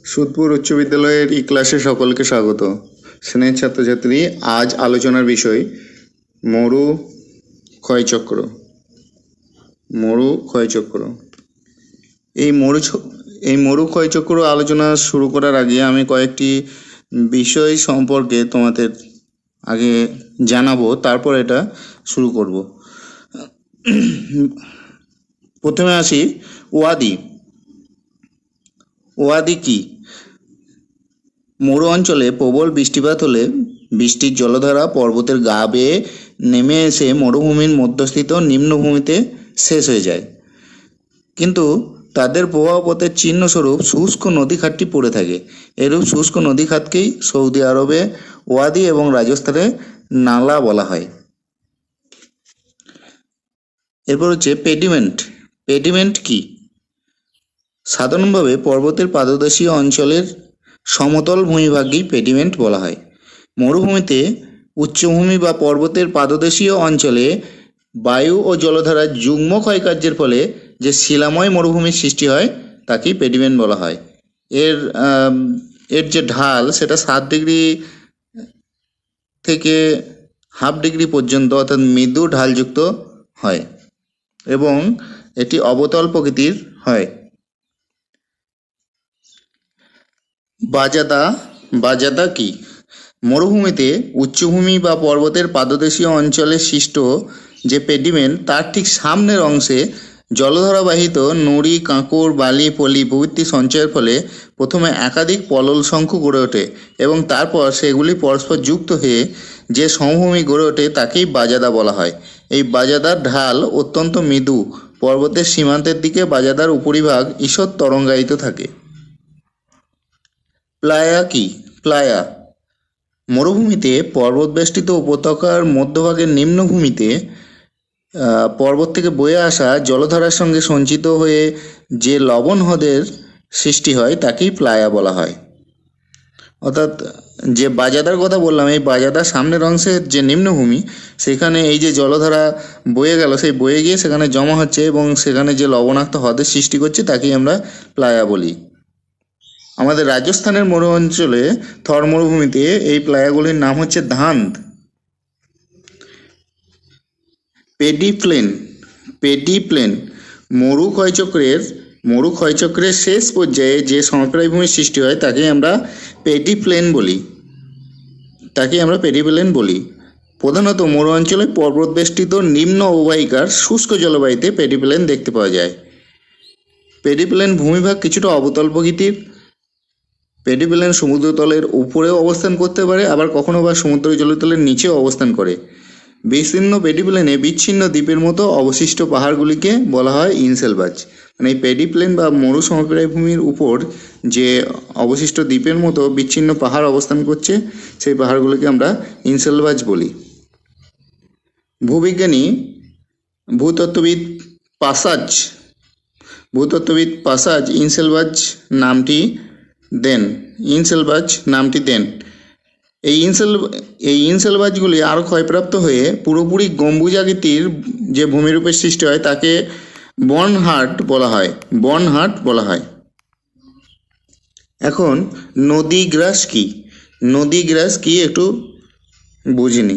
সুদপুর উচ্চ বিদ্যালয়ের ই ক্লাসে সকলকে স্বাগত। স্নেহের ছাত্রছাত্রী, আজ আলোচনার বিষয় মরু ক্ষয়চক্র। মরু ক্ষয়চক্র এই মরু ক্ষয়চক্র আলোচনা শুরু করার আগে আমি কয়েকটি বিষয় সম্পর্কে তোমাদের আগে জানাবো, তারপর এটা শুরু করব। প্রথমে আসি ওয়াদি। ওয়াদি কি? মরু অঞ্চলে প্রবল বৃষ্টিপাত হলে বৃষ্টির জলধারা পর্বতের গা বেয়ে নেমে এসে মরুভূমির মধ্যস্থিত নিম্নভূমিতে শেষ হয়ে যায়, কিন্তু তাদের প্রবাহপথের চিহ্নস্বরূপ শুষ্ক নদীখাতটি পড়ে থাকে। এরূপ শুষ্ক নদীখাতকেই সৌদি আরবে ওয়াদি এবং রাজস্থানে নালা বলা হয়। এরপর হচ্ছে পেডিমেন্ট। পেডিমেন্ট কি? সাধারণভাবে পর্বতের পাদদেশীয় অঞ্চলের সমতল ভূমিভাগকেই পেডিমেন্ট বলা হয়। মরুভূমিতে উচ্চভূমি বা পর্বতের পাদদেশীয় অঞ্চলে বায়ু ও জলধারার যুগ্ম ক্ষয়কার্যের ফলে যে শিলাময় মরুভূমির সৃষ্টি হয় তাকেই পেডিমেন্ট বলা হয়। এর যে ঢাল সেটা 7 ডিগ্রি থেকে হাফ ডিগ্রি পর্যন্ত অর্থাৎ মৃদু ঢালযুক্ত হয় এবং এটি অবতল প্রকৃতির হয়। বাজাদা কি? মরুভূমিতে উচ্চভূমি বা পর্বতের পাদদেশীয় অঞ্চলে সৃষ্ট যে পেডিমেন্ট তার ঠিক সামনের অংশে জলধারাবাহিত নুড়ি, কাঁকড়, বালি, পলি প্রভৃতি সঞ্চয়ের ফলে প্রথমে একাধিক পলল শঙ্কু গড়ে ওঠে এবং তারপর সেগুলি পরস্পর যুক্ত হয়ে যে সমভূমি গড়ে ওঠে তাকেই বাজাদা বলা হয়। এই বাজাদার ঢাল অত্যন্ত মৃদু। পর্বতের সীমান্তের দিকে বাজাদার উপরিভাগ ঈষৎ তরঙ্গায়িত থাকে। প্লায়া কি? প্লায়া মরুভূমিতে পর্বতবেষ্টিত উপত্যকার মধ্যভাগের নিম্নভূমিতে পর্বত থেকে বয়ে আসা জলধারার সঙ্গে সঞ্চিত হয়ে যে লবণ হ্রদের সৃষ্টি হয় তাকেই প্লায়া বলা হয়। অর্থাৎ যে বাজাদার কথা বললাম, এই বাজাদার সামনের অংশের যে নিম্নভূমি, সেখানে এই যে জলধারা বয়ে গেল, সেই বয়ে গিয়ে সেখানে জমা হচ্ছে এবং সেখানে যে লবণাক্ত হ্রদের সৃষ্টি করছে তাকেই আমরা প্লায়া বলি। আমাদের রাজস্থানের মরু অঞ্চলে থর মরুভূমিতে এই প্লায়াগুলির নাম হচ্ছে ধান্দ। পেডিপ্লেন মরু ক্ষয়চক্রের শেষ পর্যায়ে যে সমতল ভূমির সৃষ্টি হয় তাকেই আমরা পেডিপ্লেন বলি। প্রধানত মরু অঞ্চলে পর্বতবেষ্টিত নিম্ন অববাহিকার শুষ্ক জলবায়ুতে পেডিপ্লেন দেখতে পাওয়া যায়। পেডিপ্লেন ভূমিভাগ কিছুটা অবতল প্রকৃতির। পেডিপ্লেন সমুদ্রতলের উপরেও অবস্থান করতে পারে, আবার কখনো বা সমুদ্র জলতলের নিচেও অবস্থান করে। বিস্তীর্ণ পেডিপ্লেনে বিচ্ছিন্ন দ্বীপের মতো অবশিষ্ট পাহাড়গুলিকে বলা হয় ইনসেলবাজ। মানে এই পেডিপ্লেন বা মরু সমপ্রায়ভূমির উপর যে অবশিষ্ট দ্বীপের মতো বিচ্ছিন্ন পাহাড় অবস্থান করছে, সেই পাহাড়গুলিকে আমরা ইনসেলবাজ বলি। ভূবিজ্ঞানী ভূতত্ত্ববিদ পাসাজ ইনসেলবাজ নামটি দেন। এই ইনসেলবাজগুলি আরও ক্ষয়প্রাপ্ত হয়ে পুরোপুরি গম্বুজাকৃতির যে ভূমিরূপের সৃষ্টি হয় তাকে বর্নহার্ট বলা হয়। এখন নদীগ্রাস কি একটু বুঝিনি।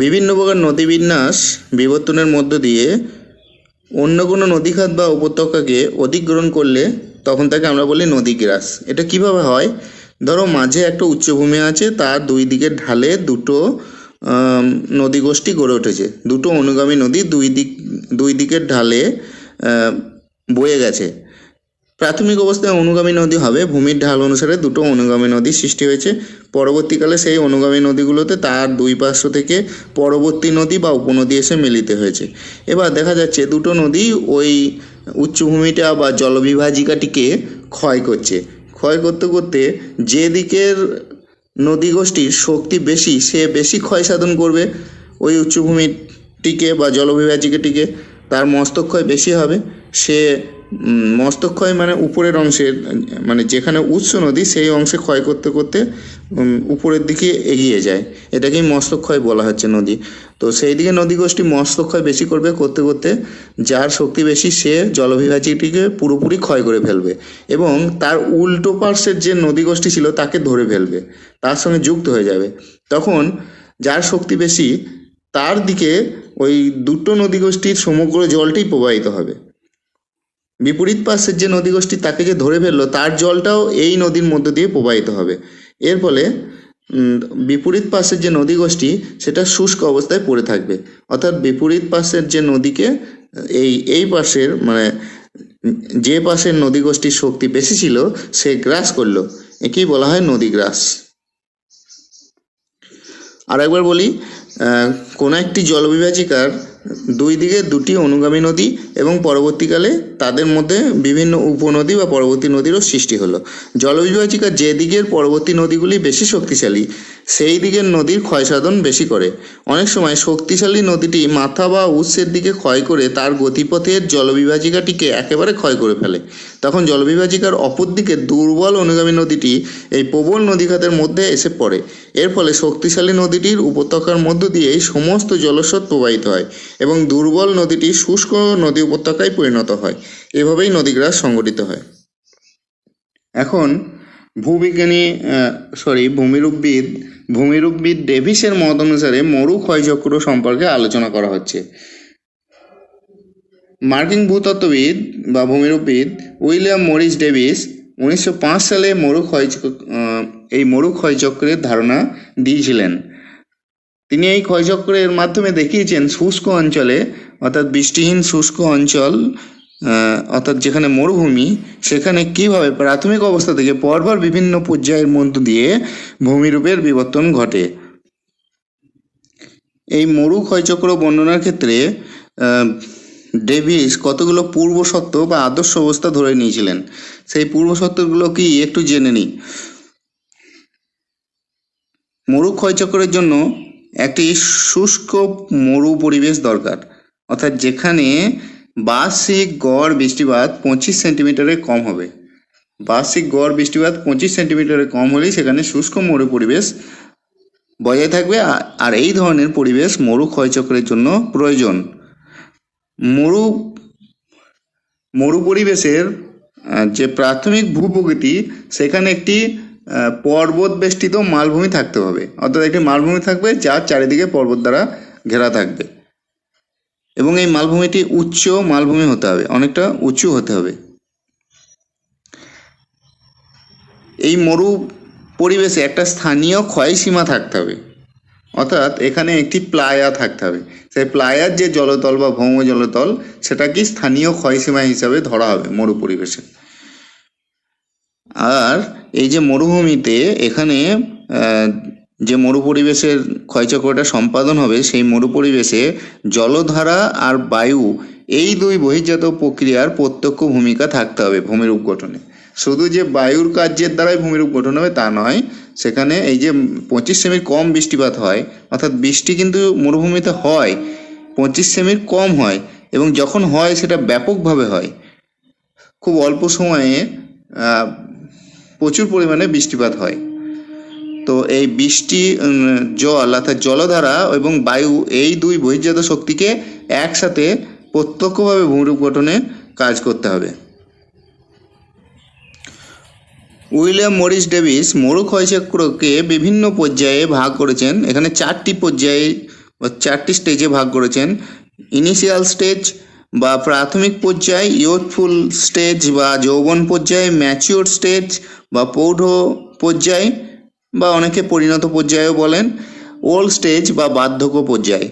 বিভিন্ন প্রকার নদীবিন্যাস বিবর্তনের মধ্য দিয়ে অন্য কোনো নদীখাত বা উপত্যকাকে অধিগ্রহণ করলে তখন তাকে আমরা বলি নদীগ্রাস। এটা কিভাবে হয়? ধরো মাঝে একটা উচ্চভূমি আছে, তার দুই দিকের ঢালে দুটো নদীগোষ্ঠী গড়ে উঠেছে। দুটো অনুগামী নদী দুই দিকের ঢালে বয়ে গেছে। প্রাথমিক অবস্থায় অনুগামী নদী হবে, ভূমির ঢাল অনুসারে দুটো অনুগামী নদী সৃষ্টি হয়েছে। পরবর্তীকালে সেই অনুগামী নদীগুলোতে তার দুই পার্শ্ব থেকে পরবর্তী নদী বা উপনদী এসে মিলিত হয়েছে। এবার দেখা যাচ্ছে দুটো নদী ওই উচ্চভূমিটা বা জলবিভাজিকাটিকে ক্ষয় করতে করতে যে দিকের নদীগোষ্ঠীর শক্তি বেশি, সে বেশি ক্ষয় সাধন করবে ওই উচ্চভূমিটিকে বা জলবিভাজিকাটিকে, তার মস্তক ক্ষয় বেশি হবে, সে মস্তক্ষয় মানে উপরের অংশের, মানে যেখানে উৎস নদী সেই অংশে ক্ষয় করতে করতে উপরের দিকে এগিয়ে যায়, এটাকেই মস্তক্ষয় বলা হচ্ছে নদী। তো সেই দিকে নদীগোষ্ঠী মস্তক্ষয় বেশি করবে, করতে করতে যার শক্তি বেশি সে জলবিভাজিটিকে পুরোপুরি ক্ষয় করে ফেলবে এবং তার উল্টো পার্শ্বের যে নদীগোষ্ঠী ছিল তাকে ধরে ফেলবে, তার সঙ্গে যুক্ত হয়ে যাবে। তখন যার শক্তি বেশি তার দিকে ওই দুটো নদীগোষ্ঠীর সমগ্র জলটাই প্রবাহিত হবে। বিপরীত পাশের যে নদীগোষ্ঠী তাকে যে ধরে ফেললো তার জলটাও এই নদীর মধ্য দিয়ে প্রবাহিত হবে। এর ফলে বিপরীত পাশের যে নদীগোষ্ঠী সেটা শুষ্ক অবস্থায় পড়ে থাকবে, অর্থাৎ বিপরীত পাশের যে নদীকে এই পাশের মানে যে পাশের নদীগোষ্ঠীর শক্তি বেশি ছিল সে গ্রাস করলো, একেই বলা হয় নদী গ্রাস। আর একবার বলি, কোনো একটি জলবিভাজিকার দুই দিকে দুটি অনুগামী নদী এবং পরবর্তীকালে তাদের মধ্যে বিভিন্ন উপনদী বা পরবর্তী নদীরও সৃষ্টি হলো। জলবিভাজিকার যে দিকের পরবর্তী নদীগুলি বেশি শক্তিশালী সেই দিকের নদীর ক্ষয়সাধন বেশি করে। অনেক সময় শক্তিশালী নদীটি মাথা বা উৎসের দিকে ক্ষয় করে তার গতিপথের জলবিভাজিকাটিকে একেবারে ক্ষয় করে ফেলে। তখন জলবিভাজিকার অপর দিকে দুর্বল অনুগামী নদীটি এই প্রবল নদীখাতের মধ্যে এসে পড়ে। এর ফলে শক্তিশালী নদীটির উপত্যকার মধ্য দিয়েই সমস্ত জলস্রোত প্রবাহিত হয় এবং দুর্বল নদীটি শুষ্ক নদী উপত্যকায় পরিণত হয়। এভাবেই নদীগ্রাস সংঘটিত হয়। এখন ভূমিরূপবিদ ডেভিসের মত অনুসারে মরু ক্ষয়চক্র সম্পর্কে আলোচনা করা হচ্ছে। মার্কিন ভূতত্ত্ববিদ বা ভূমিরূপবিদ উইলিয়াম মরিস ডেভিস 1905 সালে মরু ক্ষয়চক্রের ধারণা দিয়েছিলেন। তিনি এই ক্ষয়চক্রের মাধ্যমে দেখিয়েছেন শুষ্ক অঞ্চলে, অর্থাৎ বৃষ্টিহীন শুষ্ক অঞ্চল, অর্থাৎ যেখানে মরুভূমি, সেখানে কিভাবে প্রাথমিক অবস্থা থেকে পরপর বিভিন্ন পর্যায়ের মধ্য দিয়ে ভূমিরূপের বিবর্তন ঘটে। এই মরু ক্ষয়চক্র বর্ণনার ক্ষেত্রে ডেভিস কতগুলো পূর্বশর্ত বা আদর্শ অবস্থা ধরে নিয়েছিলেন। সেই পূর্বশর্তগুলো কি একটু জেনে নিই। মরু ক্ষয়চক্রের জন্য একটি শুষ্ক মরু পরিবেশ দরকার, অর্থাৎ যেখানে বার্ষিক গড় বৃষ্টিপাত 25 সেন্টিমিটারের কম হবে। বার্ষিক গড় বৃষ্টিপাত 25 সেন্টিমিটারের কম হলেই সেখানে শুষ্ক মরু পরিবেশ বজায় থাকবে। আর এই ধরনের পরিবেশ মরু ক্ষয়চক্রের জন্য প্রয়োজন। মরু পরিবেশের যে প্রাথমিক ভূপ্রকৃতি সেখানে একটি পর্বত বেষ্টিত মালভূমি থাকতে হবে, অর্থাৎ একটি মালভূমি থাকবে যার চারিদিকে পর্বত দ্বারা ঘেরা থাকবে এবং এই মালভূমিটি উচ্চ মালভূমি হতে হবে, অনেকটা উঁচু হতে হবে। এই মরু পরিবেশে একটা স্থানীয় ক্ষয়সীমা থাকতে হবে, অর্থাৎ এখানে একটি প্লায়া থাকতে হবে। সেই প্লায়ার যে জলতল বা ভৌম জলতল সেটা কি স্থানীয় ক্ষয়সীমা হিসাবে ধরা হবে মরু পরিবেশে। আর এই যে মরুভূমিতে এখানে যে মরু পরিবেশের ক্ষয়চক্রটা সম্পাদন হবে সেই মরু পরিবেশে জলধারা আর বায়ু এই দুই বহির্জাত প্রক্রিয়ার প্রত্যক্ষ ভূমিকা থাকতে হবে ভূমিরূপ গঠনে। শুধু যে বায়ুর কার্যের দ্বারাই ভূমিরূপ গঠন হবে তা নয়, সেখানে এই যে 25 সেমির কম বৃষ্টিপাত হয়, অর্থাৎ বৃষ্টি কিন্তু মরুভূমিতে হয় 25 সেমির কম হয় এবং যখন হয় সেটা ব্যাপকভাবে হয়, খুব অল্প সময়ে প্রচুর পরিমাণে বৃষ্টিপাত হয়। তো এই বৃষ্টি জল অর্থাৎ জলধারা এবং বায়ু এই দুই বহির্জাত শক্তিকে একসাথে প্রত্যক্ষভাবে ভূমিরূপ গঠনে কাজ করতে হবে। উইলিয়াম মরিস ডেভিস মরু ক্ষয়চক্রকে বিভিন্ন পর্যায়ে ভাগ করেছেন। এখানে 4টি পর্যায়ে বা 4টি স্টেজে ভাগ করেছেন। ইনিশিয়াল স্টেজ বা প্রাথমিক পর্যায়, ইয়ুথফুল স্টেজ বা যৌবন পর্যায়, ম্যাচিওর স্টেজ বা প্রৌঢ় পর্যায় বা অনেকে পরিণত পর্যায়েও বলেন, ওল্ড স্টেজ বা বার্ধক্য পর্যায়।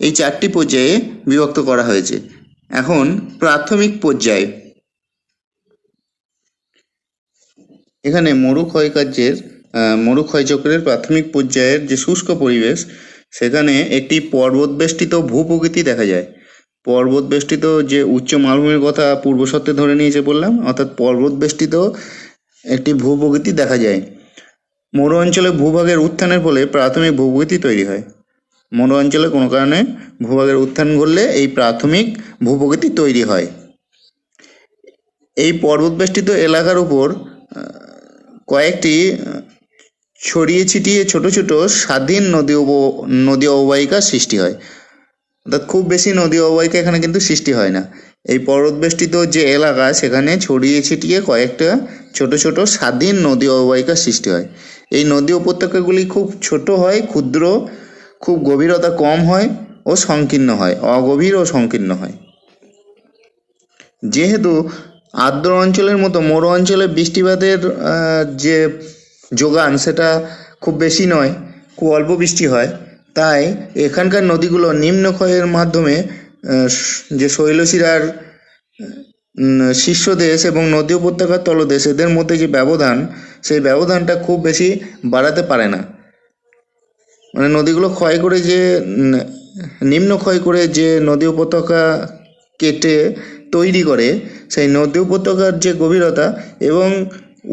এই 4টি পর্যায়ে বিভক্ত করা হয়েছে। এখন প্রাথমিক পর্যায়, এখানে মরু ক্ষয়চক্রের প্রাথমিক পর্যায়ের যে শুষ্ক পরিবেশ সেখানে একটি পর্বতবেষ্টিত ভূপ্রকৃতি দেখা যায়। পর্বতবেষ্টিত যে উচ্চ মালভূমির কথা পূর্বশর্তে ধরে নিয়েছে বললাম, অর্থাৎ পর্বতবেষ্টিত একটি ভূপ্রকৃতি দেখা যায়। মরু অঞ্চলে ভূভাগের উত্থানের ফলে প্রাথমিক ভূপ্রকৃতি তৈরি হয়। মরু অঞ্চলে কোনো কারণে ভূভাগের উত্থান ঘটলে এই প্রাথমিক ভূপ্রকৃতি তৈরি হয়। এই পর্বতবেষ্টিত এলাকার উপর কয়েকটি ছড়িয়ে ছিটিয়ে ছোট ছোট স্বাধীন নদী অববাহিকার সৃষ্টি হয়। অর্থাৎ খুব বেশি নদী অববাহিকা এখানে কিন্তু সৃষ্টি হয় না। এই পর্বতবেষ্টিত যে এলাকা সেখানে ছড়িয়ে ছিটিয়ে কয়েকটা ছোট ছোট স্বাধীন নদী অববাহিকার সৃষ্টি হয়। এই নদী উপত্যকাগুলি খুব ছোট হয়, ক্ষুদ্র, খুব গভীরতা কম হয় ও সংকীর্ণ হয়, অগভীর ও সংকীর্ণ হয়। যেহেতু আর্দ্র অঞ্চলের মতো মরু অঞ্চলে বৃষ্টিপাতের যে যোগান সেটা খুব বেশি নয়, খুব অল্প বৃষ্টি হয়, তাই এখানকার নদীগুলো নিম্নক্ষয়ের মাধ্যমে যে শৈলশিরার শীর্ষদেশ এবং নদী উপত্যকার তলদেশ এদের মধ্যে যে ব্যবধান, সেই ব্যবধানটা খুব বেশি বাড়াতে পারে না। মানে নদীগুলো ক্ষয় করে যে নিম্ন ক্ষয় করে যে নদী উপত্যকা কেটে তৈরি করে, সেই নদী উপত্যকার যে গভীরতা এবং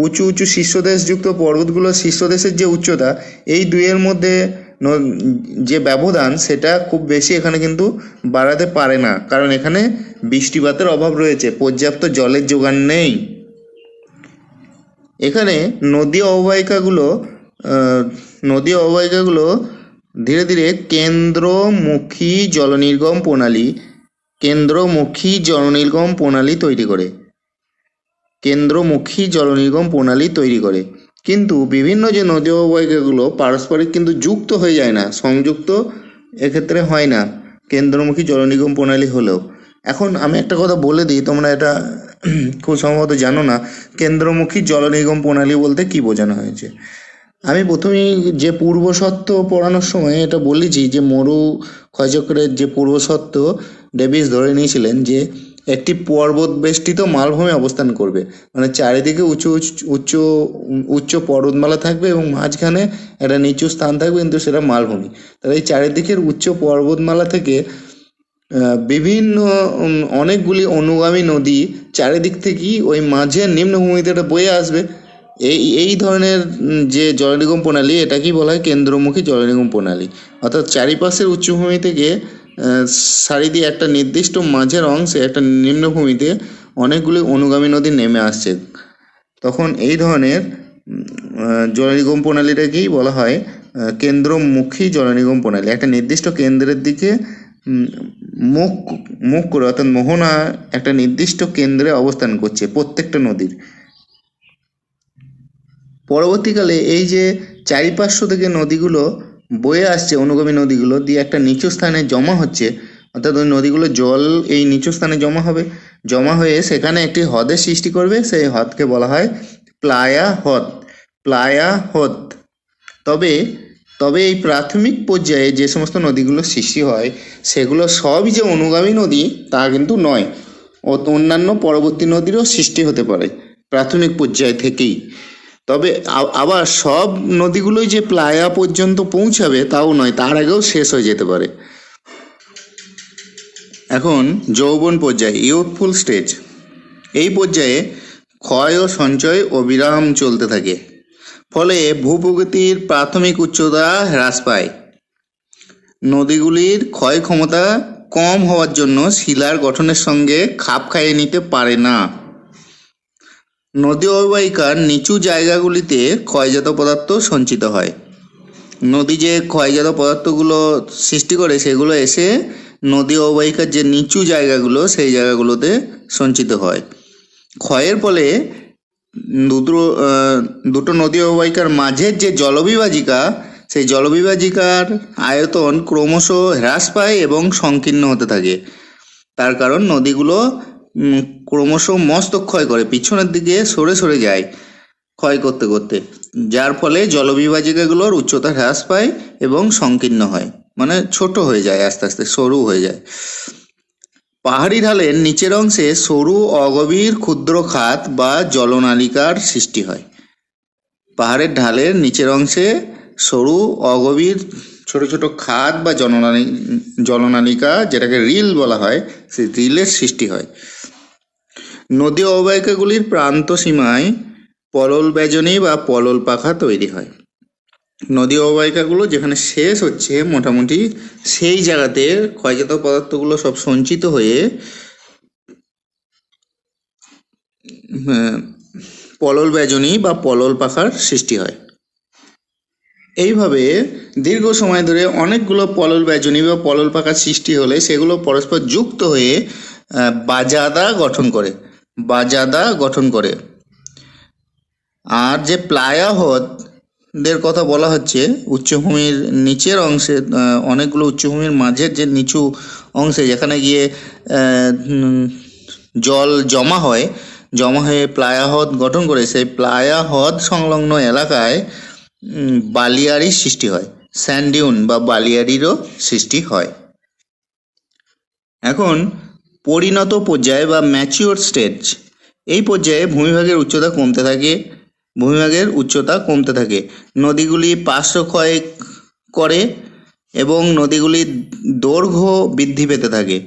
উঁচু উঁচু শীর্ষদেশযুক্ত পর্বতগুলোর শীর্ষদেশের যে উচ্চতা, এই দুইয়ের মধ্যে যে ব্যবধান সেটা খুব বেশি এখানে কিন্তু বাড়াতে পারে না, কারণ এখানে বৃষ্টিপাতের অভাব রয়েছে, পর্যাপ্ত জলের যোগান নেই। এখানে নদী অববাহিকাগুলো ধীরে ধীরে কেন্দ্রমুখী জলনির্গম প্রণালী তৈরি করে। কিন্তু বিভিন্ন যে নদী অববাহিকাগুলো পারস্পরিক কিন্তু যুক্ত হয়ে যায় না, সংযুক্ত এক্ষেত্রে হয় না কেন্দ্রমুখী জলনির্গম প্রণালী হলেও। এখন আমি একটা কথা বলে দিই, তোমরা এটা খুব সম্ভবত জানো না, কেন্দ্রমুখী জলনির্গম প্রণালী বলতে কি বোঝানো হয়েছে। আমি প্রথমেই যে পূর্বশর্ত পড়ানোর সময় এটা বলেছি যে মরু ক্ষয়চক্রের যে পূর্বশর্ত ডেভিস ধরে নিয়েছিলেন যে একটি পর্বত বেষ্টিত মালভূমি অবস্থান করবে, মানে চারিদিকে উচ্চ পর্বতমালা থাকবে এবং মাঝখানে একটা নিচু স্থান থাকবে, কিন্তু সেটা মালভূমি। তাহলে এই চারিদিকের উচ্চ পর্বতমালা থেকে বিভিন্ন অনেকগুলি নদী চারিদিক থেকেই ওই মাঝের নিম্নভূমিতে বয়ে আসবে। এই ধরনের যে জলনির্গম প্রণালী, এটাকেই বলা হয় কেন্দ্রমুখী জলনির্গম প্রণালী। অর্থাৎ চারিপাশের উচ্চভূমি থেকে সারি দিয়ে একটা নির্দিষ্ট মাঝের অংশে একটা নিম্নভূমিতে অনেকগুলি অনুগামী নদী নেমে আসছে, তখন এই ধরনের জলনির্গম প্রণালীটাকেই বলা হয় কেন্দ্রমুখী জলনির্গম প্রণালী। একটা নির্দিষ্ট কেন্দ্রের দিকে মুখ করে, অর্থাৎ মোহনা একটা নির্দিষ্ট কেন্দ্রে অবস্থান করছে প্রত্যেকটা নদীর। পরবর্তীকালে এই যে চারিপার্শ্ব থেকে নদীগুলো বয়ে আসছে, অনুগামী নদীগুলো দিয়ে একটা নিচু স্থানে জমা হচ্ছে, অর্থাৎ ওই নদীগুলো জল এই নিচু স্থানে জমা হয়ে সেখানে একটি হ্রদের সৃষ্টি করবে। সেই হ্রদকে বলা হয় প্লায়া হ্রদ। তবে এই প্রাথমিক পর্যায়ে যে সমস্ত নদীগুলো সৃষ্টি হয় সেগুলো সবই যে অনুগামী নদী তা কিন্তু নয়, অন্যান্য পরবর্তী নদীরও সৃষ্টি হতে পারে প্রাথমিক পর্যায় থেকেই। তবে আবার সব নদীগুলোই যে প্লায়া পর্যন্ত পৌঁছাবে তাও নয়, তার আগেও শেষ হয়ে যেতে পারে। এখন যৌবন পর্যায়, ইয়ুথফুল স্টেজ। এই পর্যায়ে ক্ষয় ও সঞ্চয় অবিরাম চলতে থাকে, ফলে ভূপ্রকৃতির প্রাথমিক উচ্চতা হ্রাস পায়। নদীগুলির ক্ষয় ক্ষমতা কম হওয়ার জন্য শিলার গঠনের সঙ্গে খাপ খাইয়ে নিতে পারে না। নদী অববাহিকার নিচু জায়গাগুলিতে ক্ষয়জাত পদার্থ সঞ্চিত হয়। নদী যে ক্ষয়জাত পদার্থগুলো সৃষ্টি করে সেগুলো এসে নদী অববাহিকার যে নিচু জায়গাগুলো সেই জায়গাগুলোতে সঞ্চিত হয়। ক্ষয়ের ফলে দুটো নদী অববাহিকার মাঝের যে জলবিভাজিকা, সেই জলবিভাজিকার আয়তন ক্রমশ হ্রাস পায় এবং সংকীর্ণ হতে থাকে। তার কারণ নদীগুলো ক্রমশ মস্তক ক্ষয় করে, পিছনের দিকে সরে যায় ক্ষয় করতে করতে, যার ফলে জলবিভাজিকাগুলোর উচ্চতা হ্রাস পায় এবং সংকীর্ণ হয়, মানে ছোট হয়ে যায়, আস্তে আস্তে সরু হয়ে যায়। পাহাড়ি ঢালের নিচের অংশে সরু অগভীর ক্ষুদ্র খাত বা জলনালিকার সৃষ্টি হয়। পাহাড়ের ঢালের নিচের অংশে সরু অগভীর ছোট ছোট খাত বা জলনালিকা, যেটাকে রিল বলা হয়, সেই রিলের সৃষ্টি হয়। নদী অববাহিকাগুলির প্রান্ত সীমায় পলল বেজনী বা পলল পাখা তৈরি হয়। নদী অববাহিকাগুলো যেখানে শেষ হচ্ছে মোটামুটি সেই জায়গাতে ক্ষয়জাত পদার্থগুলো সব সঞ্চিত হয়ে পলল বেজনী বা পলল পাখার সৃষ্টি হয়। এইভাবে দীর্ঘ সময় ধরে অনেকগুলো পলল বেজনী বা পলল পাখার সৃষ্টি হলে সেগুলো পরস্পর যুক্ত হয়ে বাজাদা গঠন করে। আর যে প্লায়া হ্রদের কথা বলা হচ্ছে, উচ্চভূমির নিচের অংশে, অনেকগুলো উচ্চভূমির মাঝের যে নিচু অংশে যেখানে গিয়ে জল জমা হয়ে প্লায়া হ্রদ গঠন করে, সেই প্লায়া হ্রদ সংলগ্ন এলাকায় বালিয়াড়ির সৃষ্টি হয়, স্যান্ডিউন বা বালিয়াড়িরও সৃষ্টি হয়। এখন পরিণত পর্যায় বা ম্যাচিওর স্টেজ, এই পর্যায়ে ভূমিভাগের উচ্চতা কমতে থাকে, নদীগুলি পার্শ্বক্ষয় করে এবং নদীগুলির দৈর্ঘ্য বৃদ্ধি পেতে থাকে।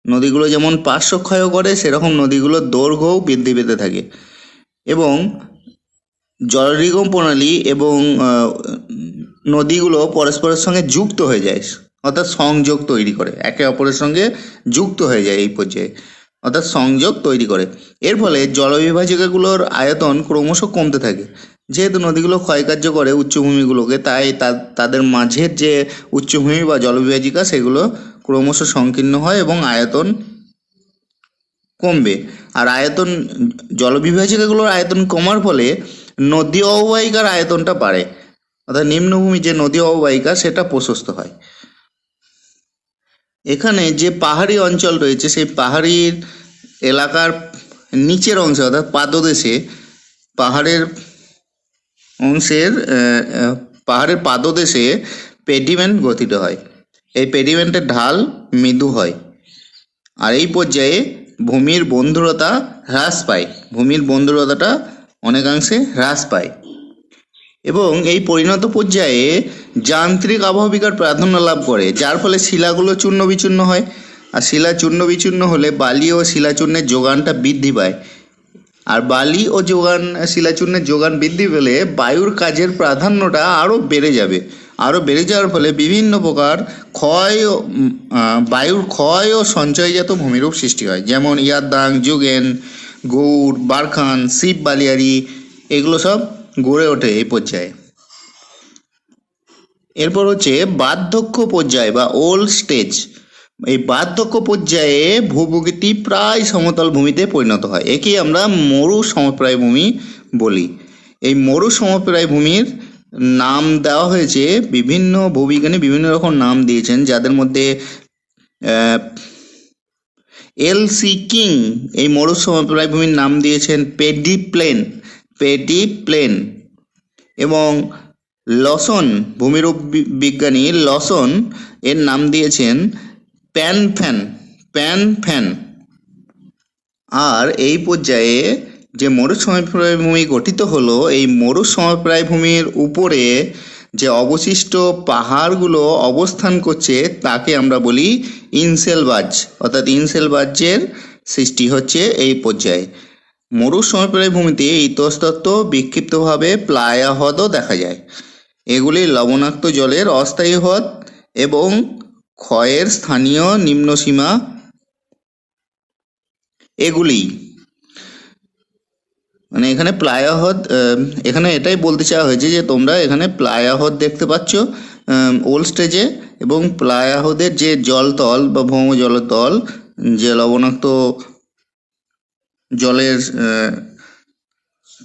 নদীগুলো যেমন পার্শ্বক্ষয় করে সেরকম নদীগুলোর দৈর্ঘ্যও বৃদ্ধি পেতে থাকে এবং জলনিগম প্রণালী এবং নদীগুলো পরস্পরের সঙ্গে যুক্ত হয়ে যায়, অর্থাৎ সংযোগ তৈরি করে, একে অপরের সঙ্গে যুক্ত হয়ে যায় এই পর্যায়ে, অর্থাৎ সংযোগ তৈরি করে। এর ফলে জলবিভাজিকাগুলোর আয়তন ক্রমশ কমতে থাকে। যেহেতু নদীগুলো ক্ষয়কার্য করে উচ্চভূমিগুলোকে, তাই তাদের মাঝের যে উচ্চভূমি বা জলবিভাজিকা সেগুলো ক্রমশ সংকীর্ণ হয় এবং আয়তন কমবে। আর জলবিভাজিকাগুলোর আয়তন কমার ফলে নদী অববাহিকার আয়তনটা বাড়ে, অর্থাৎ নিম্নভূমি যে নদী অববাহিকা সেটা প্রশস্ত হয়। এখানে যে পাহাড়ি অঞ্চল রয়েছে সেই পাহাড়ি এলাকার নিচের অংশে, অর্থাৎ পাদদেশে, পাহাড়ের পাদদেশে পেডিমেন্ট গঠিত হয়। এই পেডিমেন্টের ঢাল মৃদু হয় আর এই পর্যায়ে ভূমির বন্ধুরতাটা অনেকাংশে হ্রাস পায় এবং এই পরিণত পর্যায়ে যান্ত্রিক আবহবিকার প্রাধান্য লাভ করে, যার ফলে শিলাগুলো চূর্ণ বিচূর্ণ হয়। আর শিলা চূর্ণ বিচূর্ণ হলে বালি ও শিলাচূর্ণের যোগানটা বৃদ্ধি পায়। আর বালি ও শিলাচূর্ণের যোগান বৃদ্ধি পেলে বায়ুর কাজের প্রাধান্যটা আরও বেড়ে যাওয়ার ফলে বিভিন্ন প্রকার বায়ুর ক্ষয় ও সঞ্চয়জাত ভূমিরূপ সৃষ্টি হয়, যেমন ইয়ারদাং, জুগেন, গৌড়, বারখান, শিব বালিয়াড়ি, এগুলো সব গড়ে ওঠে এই পর্যায়ে। এরপর হচ্ছে বার্ধক্য পর্যায় বা ওল্ড স্টেজ। এই বার্ধক্য পর্যায়ে ভূপ্রকৃতি প্রায় সমতল ভূমিতে পরিণত হয়, একেই আমরা মরু সমপ্রায় ভূমি বলি। এই মরু সমপ্রায় ভূমির নাম দেওয়া হয়েছে, বিভিন্ন ভূবিজ্ঞানী বিভিন্ন রকম নাম দিয়েছেন, যাদের মধ্যে এল.সি. কিং এই মরু সমপ্রায় ভূমির নাম দিয়েছেন পেডিপ্লেন এবং লসন, ভূমিরূপ বিজ্ঞানী লসন এর নাম দিয়েছেন প্যানফ্যান। আর এই পর্যায়ে যে মরু সমপ্রায় ভূমি গঠিত হলো, এই মরু সমপ্রায় ভূমির উপরে যে অবশিষ্ট পাহাড়গুলো অবস্থান করছে তাকে আমরা বলি ইনসেলবাজ, অর্থাৎ ইনসেলবাজের সৃষ্টি হচ্ছে এই পর্যায়ে। মরু সমপ্রায় ভূমিতে ইতস্তত বিক্ষিপ্তভাবে প্লায়া হ্রদও দেখা যায়। এগুলি লবণাক্ত জলের অস্থায়ী হ্রদ এবং ক্ষয়ের স্থানীয় নিম্নসীমা এগুলি, মানে এখানে প্লায়া হ্রদ, এখানে এটাই বলতে চাওয়া হয়েছে যে তোমরা এখানে প্লায়া হ্রদ দেখতে পাচ্ছ ওল্ড স্টেজে, এবং প্লায়া হ্রদের যে জলতল বা ভৌম জলতল, যে লবণাক্ত জলের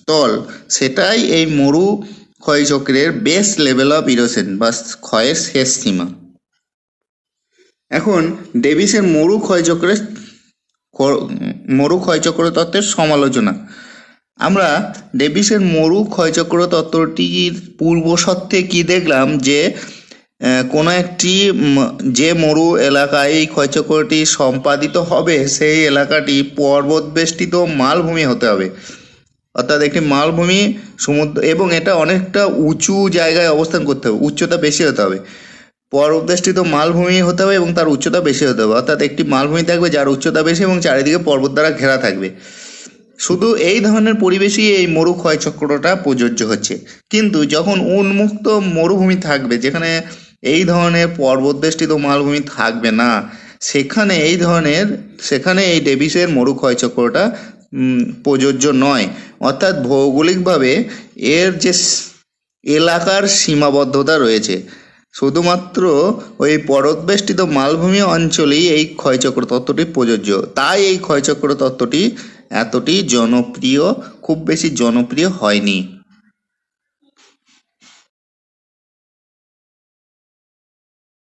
তল, সেটাই এই মরু ক্ষয়চক্রের বেস লেভেল অফ ইরোশন বা ক্ষয়ের শেষ সীমা। এখন ডেভিসের মরু ক্ষয়চক্র তত্ত্বের সমালোচনা। আমরা ডেভিসের মরু ক্ষয়চক্র তত্ত্বটির পূর্বশর্তে কি দেখলাম, যে কোনো একটি যে মরু এলাকায় এই ক্ষয়চক্রটি সম্পাদিত হবে সেই এলাকাটি পর্বতবেষ্টিত মালভূমি হতে হবে, অর্থাৎ একটি মালভূমি, সমুদ্র, এবং এটা অনেকটা উঁচু জায়গায় অবস্থান করতে হবে, উচ্চতা বেশি হতে হবে, পর্বতবেষ্টিত মালভূমি হতে হবে এবং তার উচ্চতা বেশি হতে হবে, অর্থাৎ একটি মালভূমি থাকবে যার উচ্চতা বেশি এবং চারিদিকে পর্বত দ্বারা ঘেরা থাকবে। শুধু এই ধরনের পরিবেশই এই মরু ক্ষয়চক্রটা প্রযোজ্য হচ্ছে। কিন্তু যখন উন্মুক্ত মরুভূমি থাকবে, যেখানে এই ধরনের পর্বতবেষ্টিত মালভূমি থাকবে না, সেখানে এই ডেভিসের মরু ক্ষয়চক্রটা প্রযোজ্য নয়, অর্থাৎ ভৌগোলিকভাবে এর যে এলাকার সীমাবদ্ধতা রয়েছে। শুধুমাত্র ওই পর্বতবেষ্টিত মালভূমি অঞ্চলেই এই ক্ষয়চক্র তত্ত্বটি প্রযোজ্য। তাই এই ক্ষয়চক্র তত্ত্বটি এতটি জনপ্রিয়, খুব বেশি জনপ্রিয় হয়নি।